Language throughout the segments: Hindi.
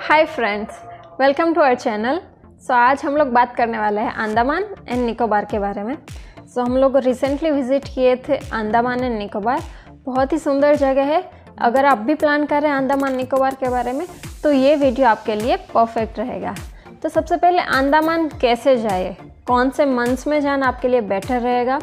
Hi friends, welcome to our channel. आज हम लोग बात करने वाले हैं अंडमान एंड निकोबार के बारे में। हम लोग रिसेंटली विज़िट किए थे अंडमान एंड निकोबार। बहुत ही सुंदर जगह है। अगर आप भी प्लान कर रहे हैं अंडमान निकोबार के बारे में तो ये वीडियो आपके लिए परफेक्ट रहेगा। तो सबसे पहले अंडमान कैसे जाए, कौन से मंथ्स में जाना आपके लिए बेटर रहेगा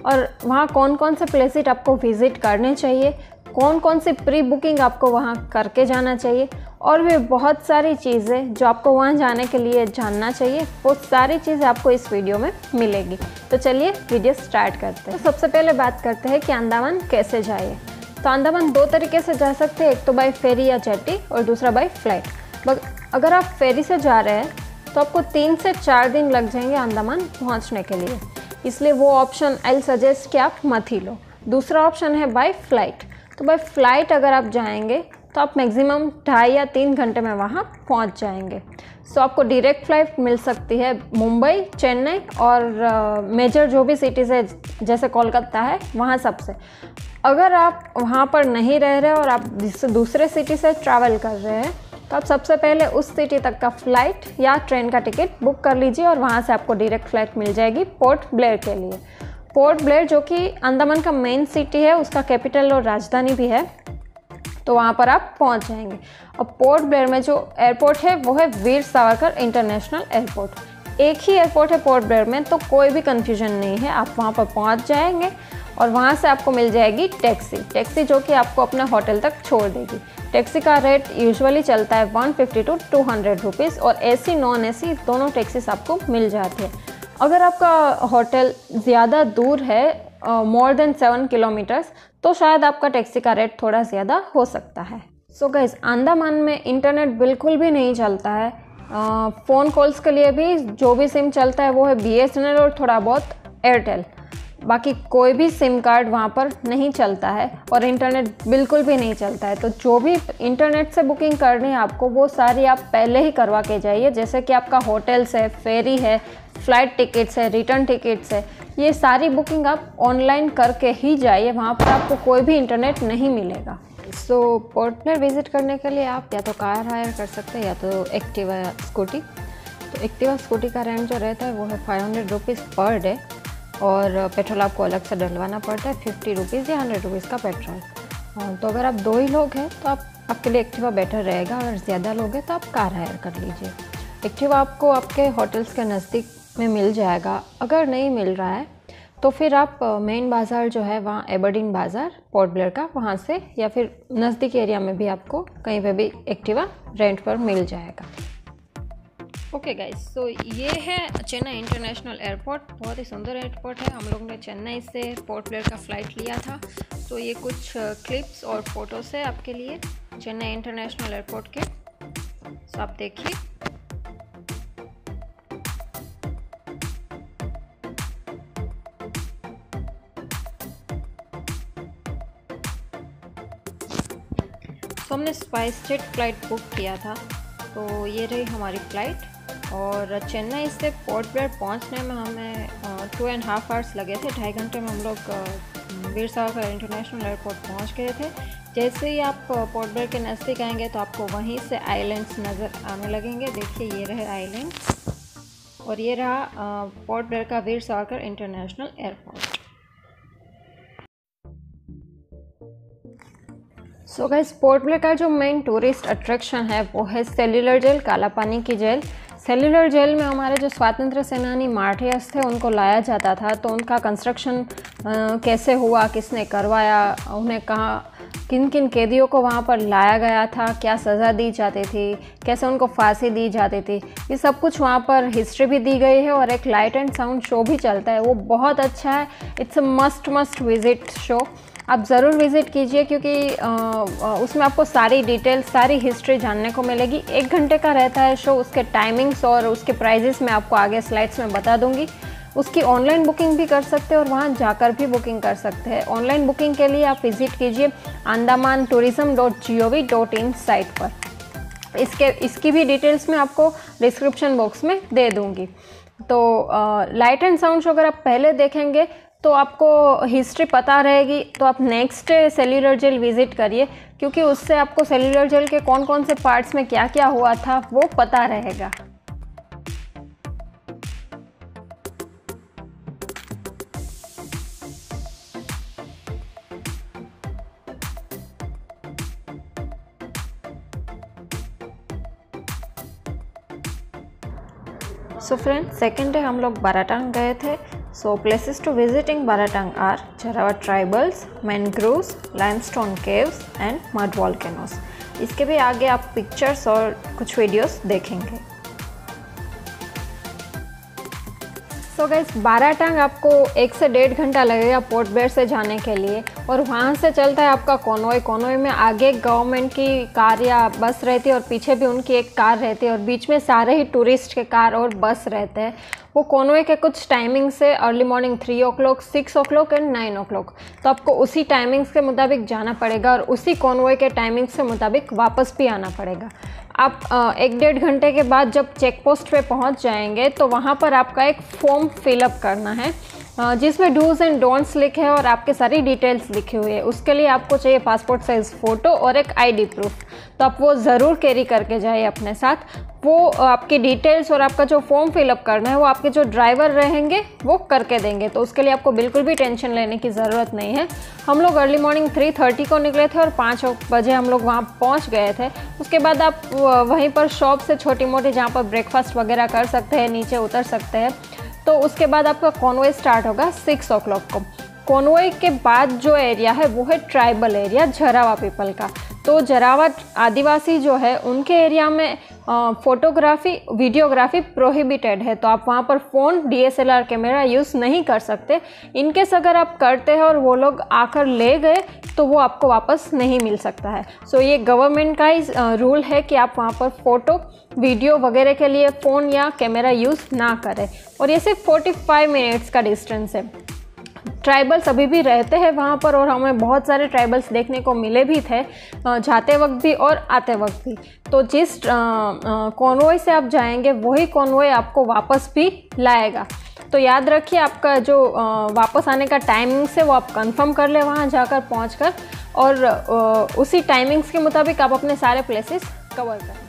और वहाँ कौन कौन से प्लेसेस आपको विज़िट करने चाहिए, कौन कौन सी प्री बुकिंग आपको वहाँ करके जाना चाहिए और भी बहुत सारी चीज़ें जो आपको वहाँ जाने के लिए जानना चाहिए, वो सारी चीज़ें आपको इस वीडियो में मिलेगी। तो चलिए वीडियो स्टार्ट करते हैं। तो सबसे पहले बात करते हैं कि अंडमान कैसे जाइए। तो अंडमान दो तरीके से जा सकते हैं, एक तो बाई फेरी या जेटी और दूसरा बाई फ्लाइट। अगर आप फेरी से जा रहे हैं तो आपको 3 से 4 दिन लग जाएंगे अंडमान पहुँचने के लिए, इसलिए वो ऑप्शन आई सजेस्ट कि आप मत ही लो। दूसरा ऑप्शन है बाई फ्लाइट। तो बाई फ्लाइट अगर आप जाएंगे तो आप मैक्सिमम 2.5 या 3 घंटे में वहाँ पहुँच जाएंगे। आपको डायरेक्ट फ्लाइट मिल सकती है मुंबई, चेन्नई और मेजर जो भी सिटीज़ है जैसे कोलकाता है वहाँ सबसे। अगर आप वहाँ पर नहीं रह रहे और आप दूसरे सिटी से ट्रैवल कर रहे हैं तो आप सबसे पहले उस सिटी तक का फ़्लाइट या ट्रेन का टिकट बुक कर लीजिए और वहाँ से आपको डायरेक्ट फ़्लाइट मिल जाएगी पोर्ट ब्लेयर के लिए। पोर्ट ब्लेयर जो कि अंडमान का मेन सिटी है, उसका कैपिटल और राजधानी भी है, तो वहाँ पर आप पहुँच जाएंगे। और पोर्ट ब्लेयर में जो एयरपोर्ट है वो है वीर सावरकर इंटरनेशनल एयरपोर्ट। एक ही एयरपोर्ट है पोर्ट ब्लेयर में, तो कोई भी कन्फ्यूजन नहीं है। आप वहाँ पर पहुँच जाएंगे और वहाँ से आपको मिल जाएगी टैक्सी जो कि आपको अपने होटल तक छोड़ देगी। टैक्सी का रेट यूजुअली चलता है 150 to 200 रुपीज़ और एसी नॉन एसी दोनों टैक्सीज आपको मिल जाती है। अगर आपका होटल ज़्यादा दूर है, मोर देन 7 किलोमीटर्स, तो शायद आपका टैक्सी का रेट थोड़ा ज़्यादा हो सकता है। गाइस, अंडमान में इंटरनेट बिल्कुल भी नहीं चलता है। फ़ोन कॉल्स के लिए भी जो भी सिम चलता है वो है BSNL और थोड़ा बहुत एयरटेल। बाकी कोई भी सिम कार्ड वहाँ पर नहीं चलता है और इंटरनेट बिल्कुल भी नहीं चलता है। तो जो भी इंटरनेट से बुकिंग करनी है आपको, वो सारी आप पहले ही करवा के जाइए। जैसे कि आपका होटल्स है, फेरी है, फ़्लाइट टिकट्स है, रिटर्न टिकट्स है, ये सारी बुकिंग आप ऑनलाइन करके ही जाइए। वहाँ पर आपको कोई भी इंटरनेट नहीं मिलेगा। पोर्ट ब्लेयर विज़िट करने के लिए आप या तो कार हायर कर सकते हैं या तो एक्टिवा स्कूटी। तो एक्टिवा स्कूटी का रेंट जो रहता है वो है 500 रुपीज़ पर डे और पेट्रोल आपको अलग से डलवाना पड़ता है 50 रुपीज़ या 100 रुपीज़ का पेट्रोल। तो अगर आप 2 ही लोग हैं तो आपके लिए एक्टिवा बेटर रहेगा। अगर ज़्यादा लोग हैं तो आप कार हायर कर लीजिए। एक्टिवा आपको आपके होटल्स के नज़दीक में मिल जाएगा। अगर नहीं मिल रहा है तो फिर आप मेन बाज़ार जो है वहाँ एबरडीन बाज़ार पोर्ट ब्लेयर का, वहाँ से या फिर नज़दीकी एरिया में भी आपको कहीं पे भी एक्टिवा रेंट पर मिल जाएगा। ओके गाइस, ये है चेन्नई इंटरनेशनल एयरपोर्ट। बहुत ही सुंदर एयरपोर्ट है। हम लोग ने चेन्नई से पोर्ट ब्लेयर का फ़्लाइट लिया था। तो ये कुछ क्लिप्स और फोटोज़ है आपके लिए चेन्नई इंटरनेशनल एयरपोर्ट के। आप देखिए। हमने स्पाइस जेट फ़्लाइट बुक किया था। तो ये रही हमारी फ़्लाइट और चेन्नई से पोर्ट ब्लेयर पहुंचने में हमें 2.5 आवर्स लगे थे। 2.5 घंटे में हम लोग वीर सावरकर इंटरनेशनल एयरपोर्ट पहुंच गए थे। जैसे ही आप पोर्ट ब्लेयर के नज़दीक आएंगे तो आपको वहीं से आइलैंड्स नज़र आने लगेंगे। देखिए, ये रहे आइलैंड और ये रहा पोर्ट ब्लेयर का Veer Savarkar international airport. Guys, Port Blair का जो मेन टूरिस्ट अट्रैक्शन है वो है सेल्युलर जेल, काला पानी की जेल। सेल्युलर जेल में हमारे जो स्वतंत्र सेनानी मार्टियर्स थे उनको लाया जाता था। तो उनका कंस्ट्रक्शन कैसे हुआ, किसने करवाया, उन्हें कहाँ किन किन कैदियों को वहाँ पर लाया गया था, क्या सज़ा दी जाती थी, कैसे उनको फांसी दी जाती थी, ये सब कुछ वहाँ पर हिस्ट्री भी दी गई है। और एक लाइट एंड साउंड शो भी चलता है, वो बहुत अच्छा है। It's a must visit show. आप ज़रूर विज़िट कीजिए क्योंकि उसमें आपको सारी डिटेल्स, सारी हिस्ट्री जानने को मिलेगी। 1 घंटे का रहता है शो। उसके टाइमिंग्स और उसके प्राइजेस मैं आपको आगे स्लाइड्स में बता दूंगी। उसकी ऑनलाइन बुकिंग भी कर सकते हैं और वहाँ जाकर भी बुकिंग कर सकते हैं। ऑनलाइन बुकिंग के लिए आप विज़िट कीजिए andaman-tourism.gov.in साइट पर। इसकी भी डिटेल्स मैं आपको डिस्क्रिप्शन बॉक्स में दे दूँगी। तो लाइट एंड साउंड शो अगर आप पहले देखेंगे तो आपको हिस्ट्री पता रहेगी, तो आप नेक्स्ट सेल्यूलर जेल विज़िट करिए, क्योंकि उससे आपको सेल्यूलर जेल के कौन कौन से पार्ट्स में क्या क्या हुआ था वो पता रहेगा। सो फ्रेंड, सेकेंड डे हम लोग बाराटांग गए थे। So places to visiting Baratang are Jarawa tribals, mangroves, limestone caves and mud volcanoes. इसके भी आगे आप पिक्चर्स और कुछ वीडियोस देखेंगे। सो गाइस, बाराटांग आपको 1 से 1.5 घंटा लगेगा पोर्ट ब्लेयर से जाने के लिए, और वहाँ से चलता है आपका कॉनवॉय। कॉनवॉय में आगे गवर्नमेंट की कार या बस रहती है और पीछे भी उनकी एक कार रहती है, और बीच में सारे ही टूरिस्ट के कार और बस रहते हैं। वो कॉनवॉय के कुछ टाइमिंग से early morning 3 o'clock, 6 o'clock and 9 o'clock, तो आपको उसी टाइमिंग्स के मुताबिक जाना पड़ेगा और उसी कॉनवॉय के टाइमिंग्स के मुताबिक वापस भी आना पड़ेगा। आप 1-1.5 घंटे के बाद जब चेक पोस्ट पे पहुंच जाएंगे तो वहाँ पर आपका एक फॉर्म फिलअप करना है, जिसमें डूज एंड डोंट्स लिखे हैं और आपके सारी डिटेल्स लिखी हुई है। उसके लिए आपको चाहिए पासपोर्ट साइज़ फ़ोटो और एक आईडी प्रूफ, तो आप वो ज़रूर कैरी करके जाइए अपने साथ। वो आपकी डिटेल्स और आपका जो फॉर्म फिलअप करना है वो आपके जो ड्राइवर रहेंगे वो करके देंगे, तो उसके लिए आपको बिल्कुल भी टेंशन लेने की ज़रूरत नहीं है। हम लोग अर्ली मॉर्निंग 3:30 को निकले थे और 5 बजे हम लोग वहाँ पहुँच गए थे। उसके बाद आप वहीं पर शॉप से छोटी मोटी जहाँ पर ब्रेकफास्ट वगैरह कर सकते हैं, नीचे उतर सकते हैं। तो उसके बाद आपका कॉनवॉय स्टार्ट होगा 6 o'clock को। कॉनवॉय के बाद जो एरिया है वो है ट्राइबल एरिया, जरावा पीपल का। तो जरावा आदिवासी जो है उनके एरिया में फोटोग्राफी, वीडियोग्राफी प्रोहिबिटेड है, तो आप वहाँ पर फ़ोन, DSLR कैमरा यूज़ नहीं कर सकते। इनकेस अगर आप करते हैं और वो लोग आकर ले गए तो वो आपको वापस नहीं मिल सकता है। सो ये गवर्नमेंट का ही रूल है कि आप वहाँ पर फ़ोटो, वीडियो वगैरह के लिए फ़ोन या कैमरा यूज़ ना करें। और ये सिर्फ 45 मिनट्स का डिस्टेंस है। ट्राइबल्स अभी भी रहते हैं वहाँ पर, और हमें बहुत सारे ट्राइबल्स देखने को मिले भी थे, जाते वक्त भी और आते वक्त भी। तो जिस कॉनवॉय से आप जाएंगे वही कॉनवॉय आपको वापस भी लाएगा। तो याद रखिए, आपका जो वापस आने का टाइमिंग्स है वो आप कंफर्म कर ले वहाँ जाकर पहुँचकर, और उसी टाइमिंग्स के मुताबिक आप अपने सारे प्लेसेस कवर करें।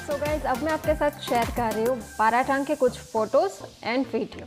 सो गाइज, अब मैं आपके साथ शेयर कर रही हूँ बाराटांग के कुछ photos and video.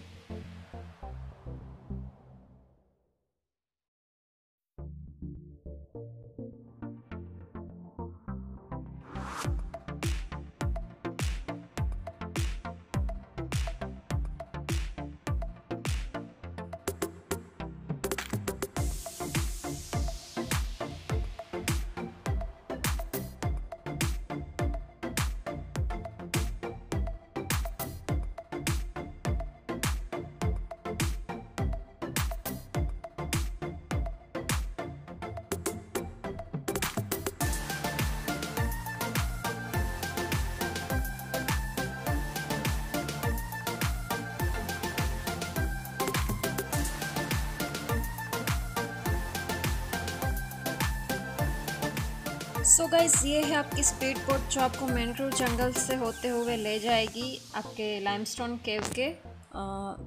So guys, ये है आपकी स्पीड बोट जो आपको मैनग्रोव जंगल से होते हुए ले जाएगी आपके लाइमस्टोन केव के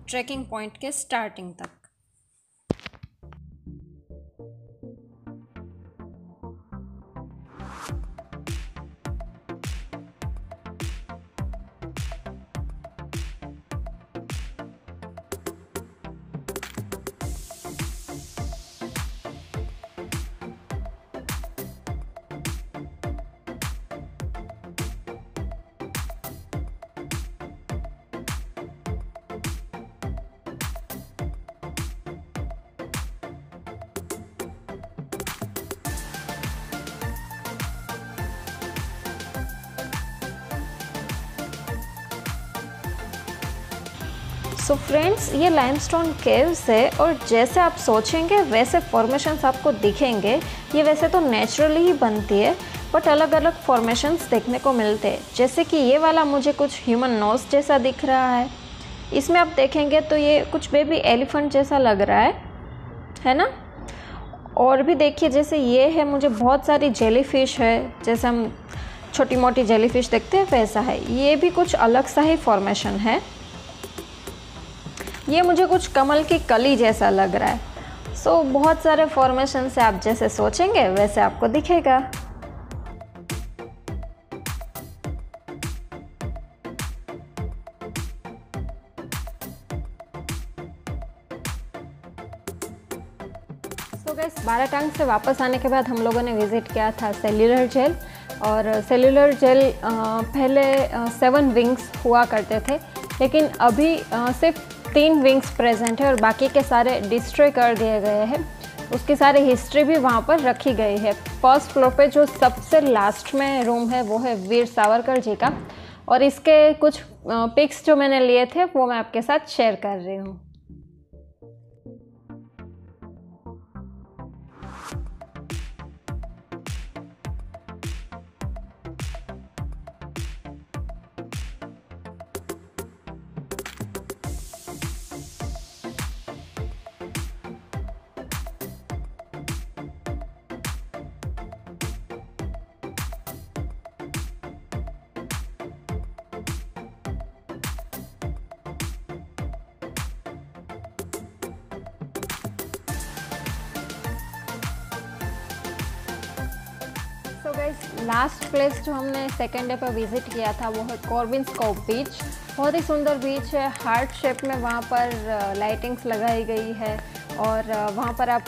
ट्रैकिंग पॉइंट के स्टार्टिंग तक। सो फ्रेंड्स, ये लाइमस्टोन केव्स है, और जैसे आप सोचेंगे वैसे फॉर्मेशंस आपको दिखेंगे। ये वैसे तो नेचुरली ही बनती है, बट अलग अलग फॉर्मेशंस देखने को मिलते हैं। जैसे कि ये वाला मुझे कुछ ह्यूमन नोज जैसा दिख रहा है। इसमें आप देखेंगे तो ये कुछ बेबी एलिफेंट जैसा लग रहा है ना। और भी देखिए, जैसे ये है, मुझे बहुत सारी जेलीफिश है, जैसे हम छोटी मोटी जेलीफिश देखते हैं वैसा है। ये भी कुछ अलग सा ही फॉर्मेशन है। ये मुझे कुछ कमल की कली जैसा लग रहा है। सो बहुत सारे फॉर्मेशन से आप जैसे सोचेंगे वैसे आपको दिखेगा। तो गाइस, बाराटांग से वापस आने के बाद हम लोगों ने विज़िट किया था सेल्यूलर जेल। और सेल्यूलर जेल पहले 7 विंग्स हुआ करते थे, लेकिन अभी सिर्फ 3 विंग्स प्रेजेंट है और बाकी के सारे डिस्ट्रॉय कर दिए गए हैं। उसकी सारी हिस्ट्री भी वहाँ पर रखी गई है। फर्स्ट फ्लोर पे जो सबसे लास्ट में रूम है वो है वीर सावरकर जी का, और इसके कुछ पिक्स जो मैंने लिए थे वो मैं आपके साथ शेयर कर रही हूँ। तो गाइस, लास्ट प्लेस जो हमने सेकेंड डे पर विज़िट किया था वो है कॉर्बिन्स कोव बीच। बहुत ही सुंदर बीच है, हार्ट शेप में वहाँ पर लाइटिंग्स लगाई गई है। और वहाँ पर आप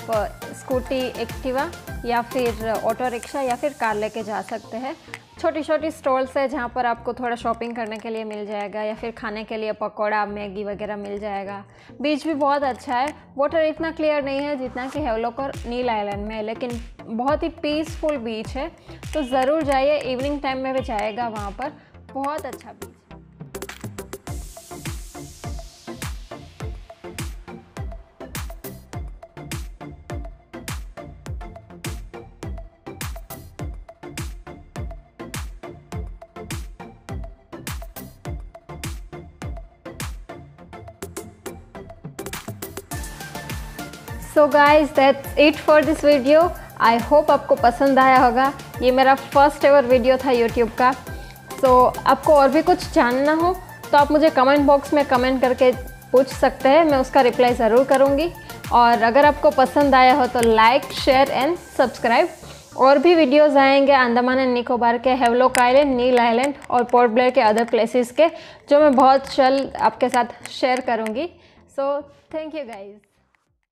स्कूटी, एक्टिवा या फिर ऑटो रिक्शा या फिर कार लेके जा सकते हैं। छोटी छोटी स्टॉल्स है जहाँ पर आपको थोड़ा शॉपिंग करने के लिए मिल जाएगा, या फिर खाने के लिए पकौड़ा, मैगी वगैरह मिल जाएगा। बीच भी बहुत अच्छा है। वाटर इतना क्लियर नहीं है जितना कि हैवलॉक और नील आइलैंड में है, लेकिन बहुत ही पीसफुल बीच है। तो ज़रूर जाइए, इवनिंग टाइम में भी जाएगा वहाँ पर, बहुत अच्छा बीच है। So guys, that's it for this video. I hope आपको पसंद आया होगा। ये मेरा फर्स्ट एवर वीडियो था यूट्यूब का। सो आपको और भी कुछ जानना हो तो आप मुझे कमेंट बॉक्स में कमेंट करके पूछ सकते हैं, मैं उसका रिप्लाई ज़रूर करूँगी। और अगर आपको पसंद आया हो तो लाइक, शेयर एंड सब्सक्राइब। और भी वीडियोज़ आएंगे अंडमान एंड निकोबार के, हैवलॉक आइलैंड, नील आइलैंड और पोर्ट ब्लेयर के अदर प्लेसेस के, जो मैं बहुत जल्द आपके साथ शेयर करूँगी। So thank you guys.